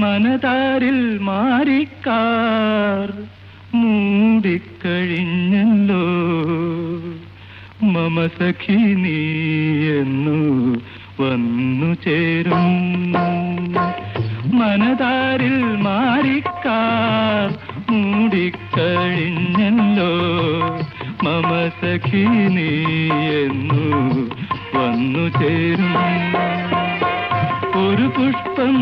മനതാരിൽ മാറിക്കാർ മൂടിക്കഴിഞ്ഞല്ലോ മമ സഖി നീ എന്നു വന്നു ചേരും മനതാരിൽ മാറിക്കാർ മൂടിക്കഴിഞ്ഞല്ലോ മമ സഖി നീ എന്നു വന്നു ചേരും ഒരു പുഷ്പം